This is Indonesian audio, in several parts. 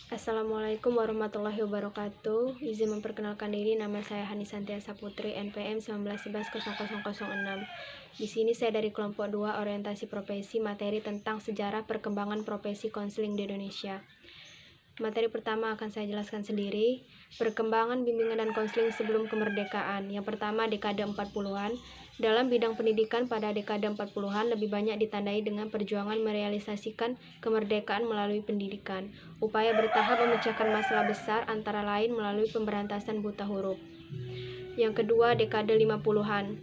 Assalamualaikum warahmatullahi wabarakatuh. Izin memperkenalkan diri, nama saya Hani Santiasa Putri, NPM 19110006. Di sini saya dari kelompok 2 orientasi profesi, materi tentang sejarah perkembangan profesi konseling di Indonesia. Materi pertama akan saya jelaskan sendiri, perkembangan bimbingan dan konseling sebelum kemerdekaan. Yang pertama, dekade 40-an. Dalam bidang pendidikan pada dekade 40-an lebih banyak ditandai dengan perjuangan merealisasikan kemerdekaan melalui pendidikan. Upaya bertahap memecahkan masalah besar antara lain melalui pemberantasan buta huruf. Yang kedua, dekade 50-an.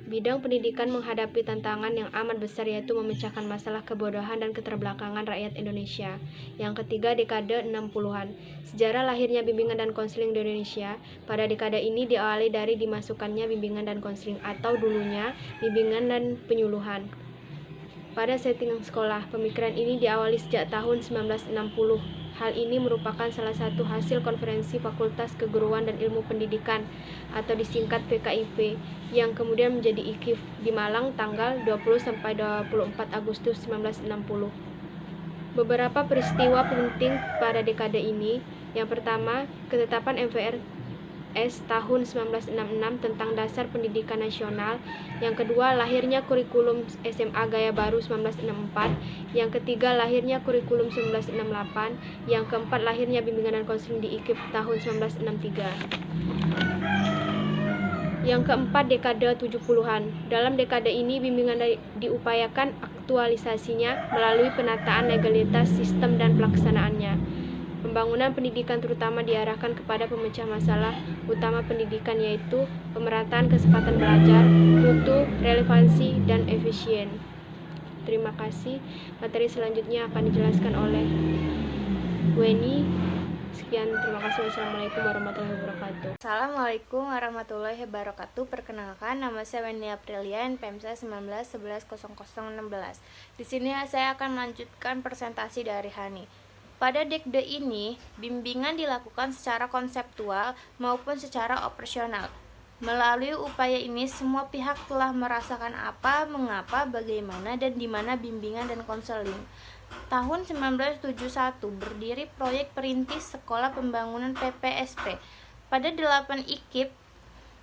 Bidang pendidikan menghadapi tantangan yang amat besar, yaitu memecahkan masalah kebodohan dan keterbelakangan rakyat Indonesia. Yang ketiga, dekade 60-an. Sejarah lahirnya bimbingan dan konseling di Indonesia. Pada dekade ini diawali dari dimasukkannya bimbingan dan konseling atau dulunya bimbingan dan penyuluhan pada setting sekolah. Pemikiran ini diawali sejak tahun 1960. Hal ini merupakan salah satu hasil konferensi Fakultas Keguruan dan Ilmu Pendidikan atau disingkat FKIP yang kemudian menjadi IKIF di Malang tanggal 20-24 Agustus 1960. Beberapa peristiwa penting pada dekade ini. Yang pertama, ketetapan MVRS tahun 1966 tentang Dasar Pendidikan Nasional. Yang kedua, lahirnya kurikulum SMA Gaya Baru 1964. Yang ketiga, lahirnya kurikulum 1968. Yang keempat, lahirnya bimbingan dan konseling di IKIP tahun 1963. Yang keempat, dekade 70-an. Dalam dekade ini, bimbingan diupayakan aktualisasinya melalui penataan legalitas sistem dan pelaksanaannya. Pembangunan pendidikan terutama diarahkan kepada pemecah masalah utama pendidikan, yaitu pemerataan kesempatan belajar, mutu, relevansi, dan efisien. Terima kasih. Materi selanjutnya akan dijelaskan oleh Weni. Sekian, terima kasih. Wassalamualaikum warahmatullahi wabarakatuh. Assalamualaikum warahmatullahi wabarakatuh. Perkenalkan, nama saya Weni Aprilia, NPM saya 19110016. Di sini saya akan melanjutkan presentasi dari Hani. Pada dekade ini, bimbingan dilakukan secara konseptual maupun secara operasional. Melalui upaya ini, semua pihak telah merasakan apa, mengapa, bagaimana, dan di mana bimbingan dan konseling. Tahun 1971 berdiri proyek perintis Sekolah Pembangunan PPSP pada 8 IKIP,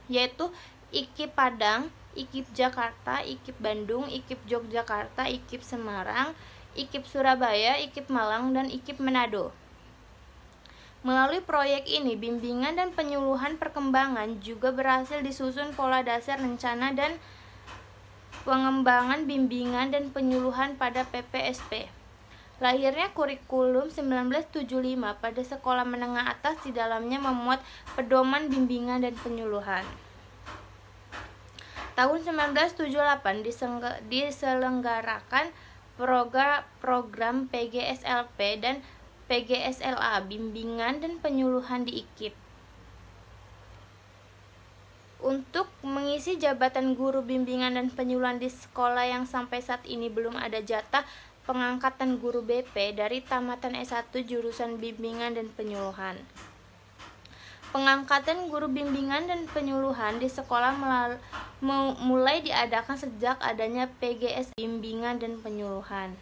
yaitu IKIP Padang, IKIP Jakarta, IKIP Bandung, IKIP Yogyakarta, IKIP Semarang, IKIP Surabaya, IKIP Malang, dan IKIP Manado. Melalui proyek ini, bimbingan dan penyuluhan perkembangan juga berhasil disusun pola dasar rencana dan pengembangan bimbingan dan penyuluhan pada PPSP. Lahirnya kurikulum 1975 pada sekolah menengah atas, di dalamnya memuat pedoman bimbingan dan penyuluhan. Tahun 1978 diselenggarakan program PGSLP dan PGSLA, bimbingan dan penyuluhan di IKIP. Untuk mengisi jabatan guru bimbingan dan penyuluhan di sekolah yang sampai saat ini belum ada jatah pengangkatan guru BP dari tamatan S1 jurusan bimbingan dan penyuluhan. Pengangkatan guru bimbingan dan penyuluhan di sekolah mulai diadakan sejak adanya PGS bimbingan dan penyuluhan.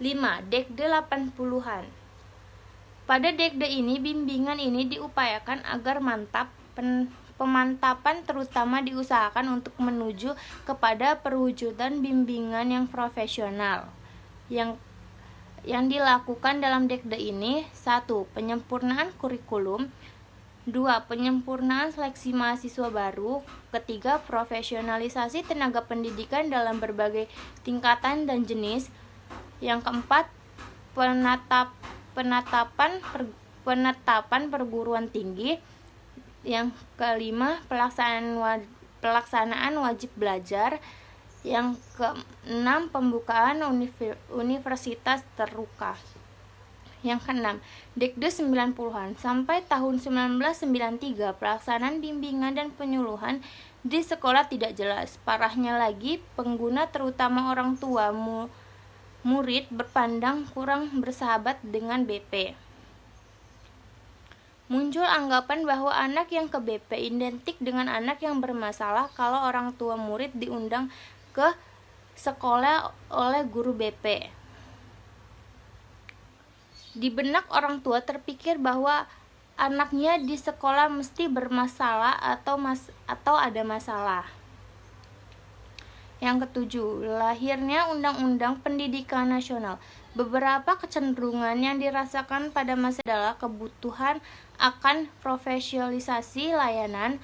5. Dekade 80-an. Pada dekade ini, bimbingan ini diupayakan agar pemantapan terutama diusahakan untuk menuju kepada perwujudan bimbingan yang profesional. Yang dilakukan dalam dekade ini: 1. Penyempurnaan kurikulum. 2. Penyempurnaan seleksi mahasiswa baru. Ketiga, profesionalisasi tenaga pendidikan dalam berbagai tingkatan dan jenis. Yang keempat, penetapan perguruan tinggi. Yang kelima, pelaksanaan wajib belajar. Yang keenam, pembukaan universitas terbuka. Yang keenam, dekade 90-an. Sampai tahun 1993, pelaksanaan bimbingan dan penyuluhan di sekolah tidak jelas. Parahnya lagi, pengguna terutama orang tua murid berpandang kurang bersahabat dengan BP. Muncul anggapan bahwa anak yang ke BP identik dengan anak yang bermasalah kalau orang tua murid diundang ke sekolah oleh guru BP. Di benak orang tua terpikir bahwa anaknya di sekolah mesti bermasalah atau ada masalah. Yang ketujuh, lahirnya Undang-Undang Pendidikan Nasional. Beberapa kecenderungan yang dirasakan pada masa adalah kebutuhan akan profesionalisasi layanan,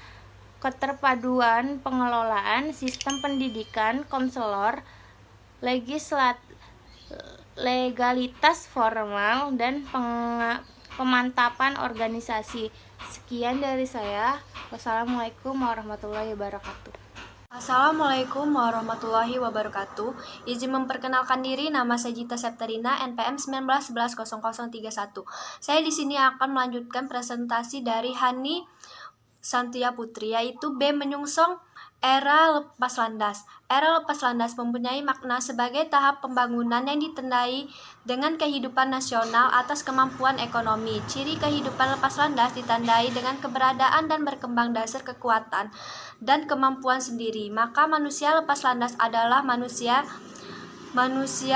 keterpaduan pengelolaan sistem pendidikan, konselor, legalitas formal, dan pemantapan organisasi. Sekian dari saya. Wassalamualaikum warahmatullahi wabarakatuh. Assalamualaikum warahmatullahi wabarakatuh. Izin memperkenalkan diri, nama saya Gita Septerina, NPM 19110031. Saya di sini akan melanjutkan presentasi dari Hani Santia Putri, yaitu B. Menyongsong era lepas landas. Era lepas landas mempunyai makna sebagai tahap pembangunan yang ditandai dengan kehidupan nasional atas kemampuan ekonomi. Ciri kehidupan lepas landas ditandai dengan keberadaan dan berkembang dasar kekuatan dan kemampuan sendiri. Maka manusia lepas landas adalah manusia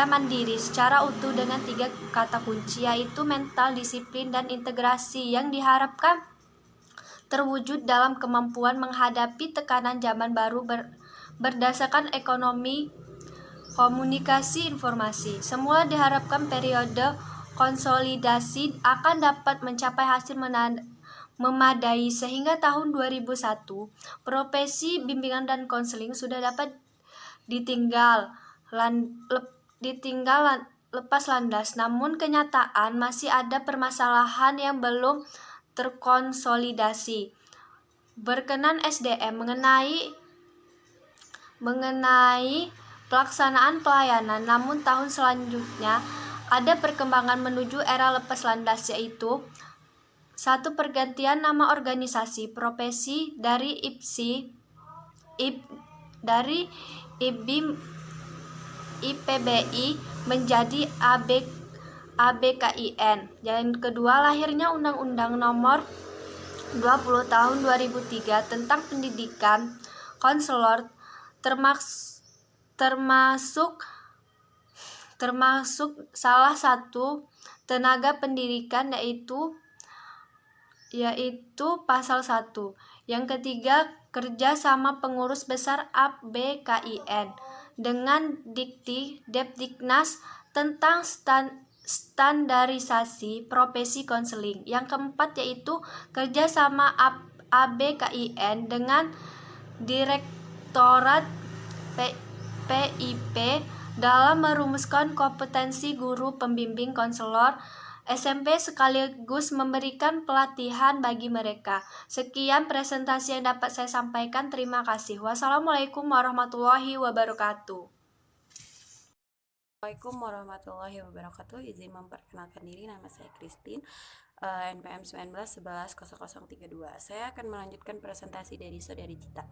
mandiri secara utuh dengan 3 kata kunci, yaitu mental, disiplin, dan integrasi yang diharapkan terwujud dalam kemampuan menghadapi tekanan zaman baru berdasarkan ekonomi komunikasi informasi. Semula diharapkan periode konsolidasi akan dapat mencapai hasil memadai sehingga tahun 2001 profesi bimbingan dan konseling sudah dapat ditinggal lepas landas. Namun kenyataan masih ada permasalahan yang belum terkonsolidasi berkenan SDM mengenai pelaksanaan pelayanan. Namun tahun selanjutnya ada perkembangan menuju era lepas landas, yaitu 1. Pergantian nama organisasi profesi dari IPBI menjadi ABKIN. Yang kedua, lahirnya Undang-Undang Nomor 20 Tahun 2003 tentang pendidikan konselor, termasuk salah satu tenaga pendidikan, yaitu pasal 1. Yang ketiga, kerja sama pengurus besar ABKIN dengan Depdiknas tentang standarisasi profesi konseling. Yang keempat, yaitu kerjasama ABKIN dengan Direktorat PIP dalam merumuskan kompetensi guru pembimbing konselor SMP sekaligus memberikan pelatihan bagi mereka. Sekian presentasi yang dapat saya sampaikan. Terima kasih. Wassalamualaikum warahmatullahi wabarakatuh. Assalamualaikum warahmatullahi wabarakatuh. Izin memperkenalkan diri, nama saya Christine, NPM 19110032. Saya akan melanjutkan presentasi dari saudari Cita.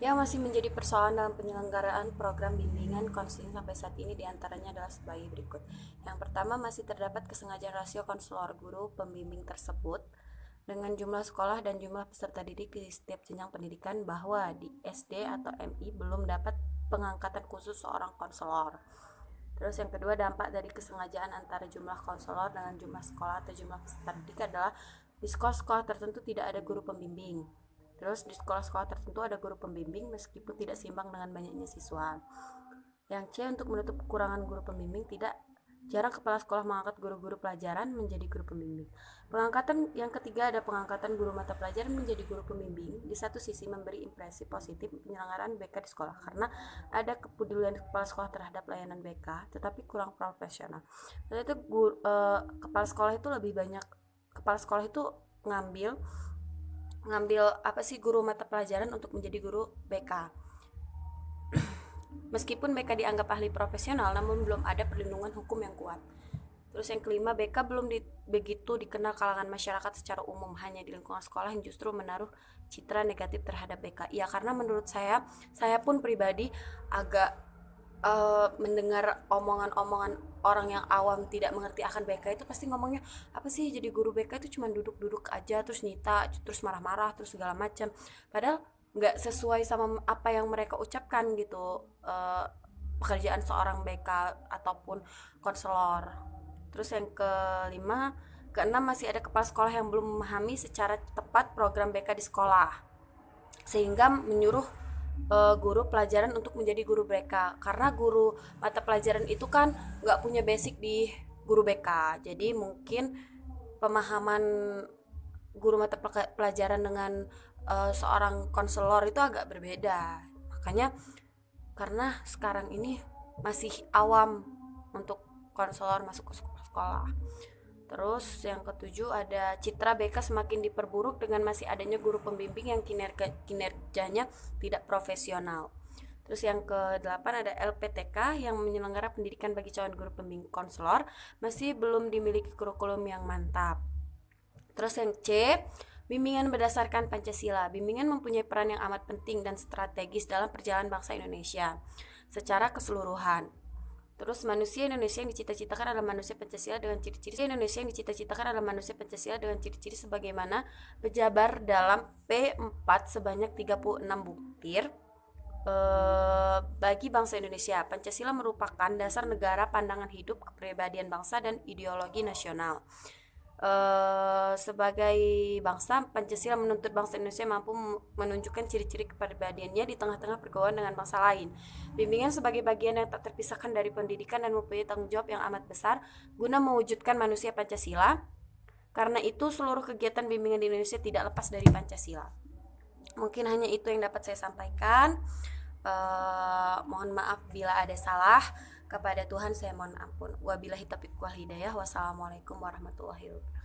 Yang masih menjadi persoalan dalam penyelenggaraan program bimbingan konseling sampai saat ini diantaranya adalah sebagai berikut. Yang pertama, masih terdapat kesengajaan rasio konselor guru pembimbing tersebut dengan jumlah sekolah dan jumlah peserta didik di setiap jenjang pendidikan, bahwa di SD atau MI belum dapat pengangkatan khusus seorang konselor. Terus yang kedua, dampak dari kesengajaan antara jumlah konselor dengan jumlah sekolah atau jumlah peserta didik adalah di sekolah-sekolah tertentu tidak ada guru pembimbing. Terus di sekolah-sekolah tertentu ada guru pembimbing meskipun tidak seimbang dengan banyaknya siswa. Yang C, untuk menutup kekurangan guru pembimbing, tidak jarang kepala sekolah mengangkat guru-guru pelajaran menjadi guru pembimbing. Pengangkatan yang ketiga, ada pengangkatan guru mata pelajaran menjadi guru pembimbing. Di satu sisi memberi impresi positif penyelenggaraan BK di sekolah karena ada kepedulian kepala sekolah terhadap layanan BK, tetapi kurang profesional. Dan itu kepala sekolah itu lebih banyak, kepala sekolah itu ngambil guru mata pelajaran untuk menjadi guru BK. Meskipun BK dianggap ahli profesional, namun belum ada perlindungan hukum yang kuat. Terus yang kelima, BK belum begitu dikenal kalangan masyarakat secara umum, hanya di lingkungan sekolah yang justru menaruh citra negatif terhadap BK. Ya, karena menurut saya pun pribadi agak mendengar omongan-omongan orang yang awam tidak mengerti akan BK itu pasti ngomongnya, apa sih jadi guru BK itu cuma duduk-duduk aja, terus nyita, terus marah-marah, terus segala macam. Padahal nggak sesuai sama apa yang mereka ucapkan gitu. pekerjaan seorang BK ataupun konselor. Terus yang keenam masih ada kepala sekolah yang belum memahami secara tepat program BK di sekolah, sehingga menyuruh guru pelajaran untuk menjadi guru BK, karena guru mata pelajaran itu kan nggak punya basic di guru BK. Jadi mungkin pemahaman guru mata pelajaran dengan seorang konselor itu agak berbeda. Makanya karena sekarang ini masih awam untuk konselor masuk ke sekolah. Terus yang ketujuh ada citra BK semakin diperburuk dengan masih adanya guru pembimbing yang kinerjanya tidak profesional. Terus yang ke-8 ada LPTK yang menyelenggara pendidikan bagi calon guru pembimbing konselor masih belum dimiliki kurikulum yang mantap. Terus yang C, bimbingan berdasarkan Pancasila. Bimbingan mempunyai peran yang amat penting dan strategis dalam perjalanan bangsa Indonesia secara keseluruhan. Terus manusia Indonesia yang dicita-citakan adalah manusia Pancasila dengan ciri-ciri sebagaimana berjabar dalam P4 sebanyak 36 butir bagi bangsa Indonesia. Pancasila merupakan dasar negara, pandangan hidup, kepribadian bangsa, dan ideologi nasional. Sebagai bangsa, Pancasila menuntut bangsa Indonesia mampu menunjukkan ciri-ciri kepribadiannya di tengah-tengah pergaulan dengan bangsa lain. Bimbingan sebagai bagian yang tak terpisahkan dari pendidikan dan mempunyai tanggung jawab yang amat besar guna mewujudkan manusia Pancasila. Karena itu, seluruh kegiatan bimbingan di Indonesia tidak lepas dari Pancasila. Mungkin hanya itu yang dapat saya sampaikan. Mohon maaf bila ada salah. Kepada Tuhan saya mohon ampun. Wabillahi taufiq wal hidayah. Wassalamualaikum warahmatullahi wabarakatuh.